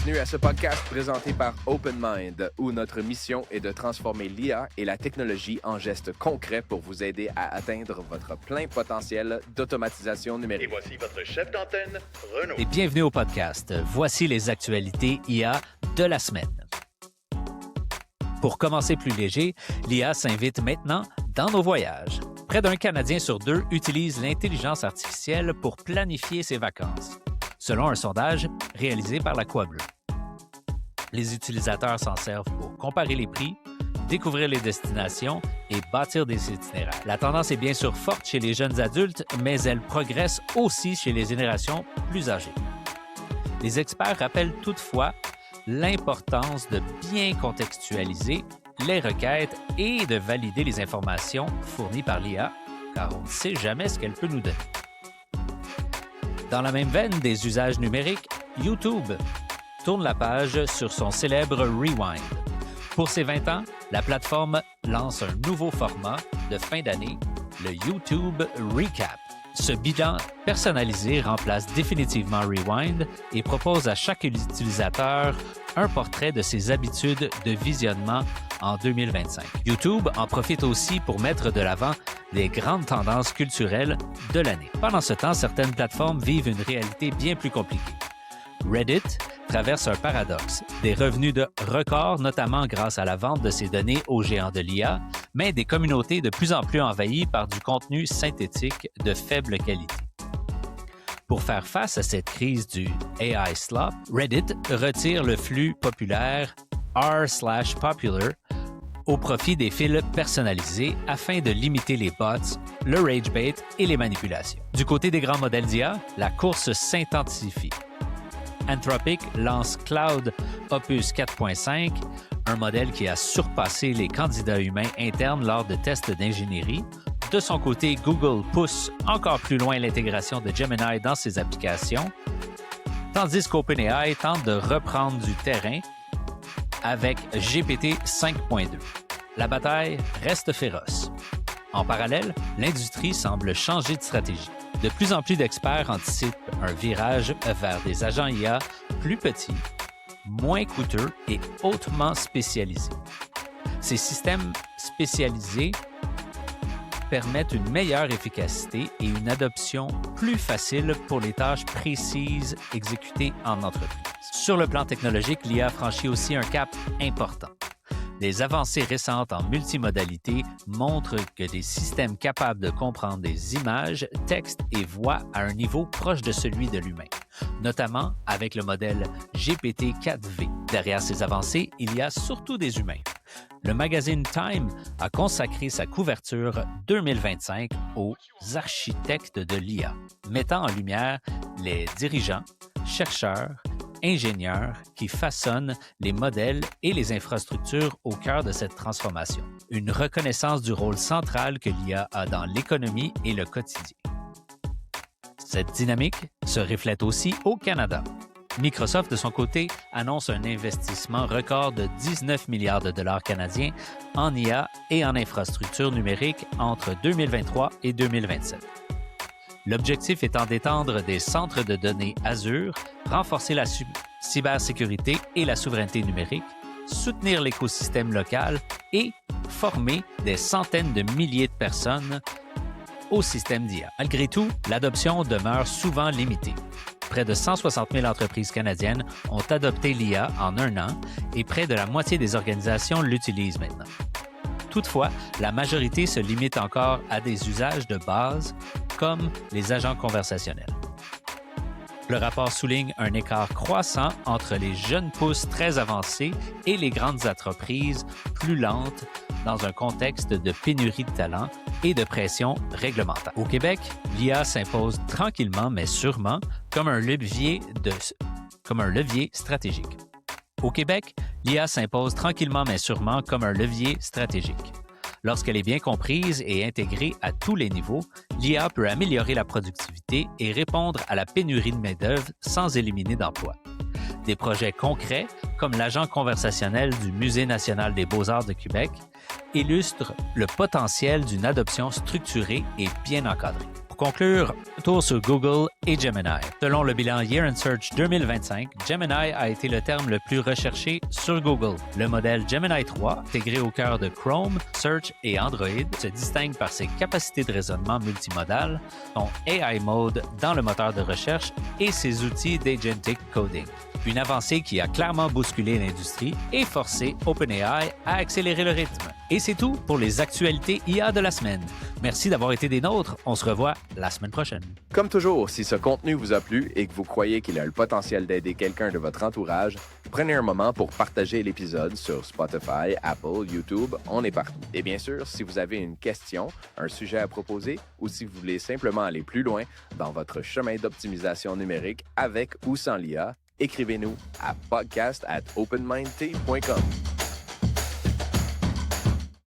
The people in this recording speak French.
Bienvenue à ce podcast présenté par OpenMind, où notre mission est de transformer l'IA et la technologie en gestes concrets pour vous aider à atteindre votre plein potentiel d'automatisation numérique. Et voici votre chef d'antenne, Renaud. Et bienvenue au podcast. Voici les actualités IA de la semaine. Pour commencer plus léger, l'IA s'invite maintenant dans nos voyages. Près d'un Canadien sur deux utilise l'intelligence artificielle pour planifier ses vacances, selon un sondage réalisé par la Croix Bleue. Les utilisateurs s'en servent pour comparer les prix, découvrir les destinations et bâtir des itinéraires. La tendance est bien sûr forte chez les jeunes adultes, mais elle progresse aussi chez les générations plus âgées. Les experts rappellent toutefois l'importance de bien contextualiser les requêtes et de valider les informations fournies par l'IA, car on ne sait jamais ce qu'elle peut nous donner. Dans la même veine des usages numériques, YouTube tourne la page sur son célèbre Rewind. Pour ses 20 ans, la plateforme lance un nouveau format de fin d'année, le YouTube Recap. Ce bilan personnalisé remplace définitivement Rewind et propose à chaque utilisateur un portrait de ses habitudes de visionnement en 2025. YouTube en profite aussi pour mettre de l'avant les grandes tendances culturelles de l'année. Pendant ce temps, certaines plateformes vivent une réalité bien plus compliquée. Reddit traverse un paradoxe, des revenus de record, notamment grâce à la vente de ses données aux géants de l'IA, mais des communautés de plus en plus envahies par du contenu synthétique de faible qualité. Pour faire face à cette crise du AI slop, Reddit retire le flux populaire r/popular au profit des fils personnalisés afin de limiter les bots, le rage bait et les manipulations. Du côté des grands modèles d'IA, la course s'intensifie. Anthropic lance Claude Opus 4.5, un modèle qui a surpassé les candidats humains internes lors de tests d'ingénierie. De son côté, Google pousse encore plus loin l'intégration de Gemini dans ses applications, tandis qu'OpenAI tente de reprendre du terrain avec GPT 5.2. La bataille reste féroce. En parallèle, l'industrie semble changer de stratégie. De plus en plus d'experts anticipent un virage vers des agents IA plus petits, moins coûteux et hautement spécialisés. Ces systèmes spécialisés permettent une meilleure efficacité et une adoption plus facile pour les tâches précises exécutées en entreprise. Sur le plan technologique, l'IA franchit aussi un cap important. Les avancées récentes en multimodalité montrent que des systèmes capables de comprendre des images, textes et voix à un niveau proche de celui de l'humain, notamment avec le modèle GPT-4V. Derrière ces avancées, il y a surtout des humains. Le magazine Time a consacré sa couverture 2025 aux architectes de l'IA, mettant en lumière les dirigeants, chercheurs, ingénieurs qui façonnent les modèles et les infrastructures au cœur de cette transformation. Une reconnaissance du rôle central que l'IA a dans l'économie et le quotidien. Cette dynamique se reflète aussi au Canada. Microsoft, de son côté, annonce un investissement record de 19 milliards de dollars canadiens en IA et en infrastructures numériques entre 2023 et 2027. L'objectif étant d'étendre des centres de données Azure, renforcer la cybersécurité et la souveraineté numérique, soutenir l'écosystème local et former des centaines de milliers de personnes au système d'IA. Malgré tout, l'adoption demeure souvent limitée. Près de 160 000 entreprises canadiennes ont adopté l'IA en un an et près de la moitié des organisations l'utilisent maintenant. Toutefois, la majorité se limite encore à des usages de base comme les agents conversationnels. Le rapport souligne un écart croissant entre les jeunes pousses très avancées et les grandes entreprises plus lentes dans un contexte de pénurie de talent et de pression réglementaire. Au Québec, l'IA s'impose tranquillement mais sûrement comme un levier stratégique. Au Québec, l'IA s'impose tranquillement mais sûrement comme un levier stratégique. Lorsqu'elle est bien comprise et intégrée à tous les niveaux, l'IA peut améliorer la productivité et répondre à la pénurie de main-d'œuvre sans éliminer d'emplois. Des projets concrets, comme l'agent conversationnel du Musée national des beaux-arts de Québec, illustrent le potentiel d'une adoption structurée et bien encadrée. Pour conclure, tour sur Google et Gemini. Selon le bilan Year in Search 2025, Gemini a été le terme le plus recherché sur Google. Le modèle Gemini 3, intégré au cœur de Chrome, Search et Android, se distingue par ses capacités de raisonnement multimodal, son AI Mode dans le moteur de recherche et ses outils d'agentic coding. Une avancée qui a clairement bousculé l'industrie et forcé OpenAI à accélérer le rythme. Et c'est tout pour les actualités IA de la semaine. Merci d'avoir été des nôtres. On se revoit la semaine prochaine. Comme toujours, si ce contenu vous a plu et que vous croyez qu'il a le potentiel d'aider quelqu'un de votre entourage, prenez un moment pour partager l'épisode sur Spotify, Apple, YouTube, on est partout. Et bien sûr, si vous avez une question, un sujet à proposer ou si vous voulez simplement aller plus loin dans votre chemin d'optimisation numérique avec ou sans l'IA, écrivez-nous à podcast@openmindt.com.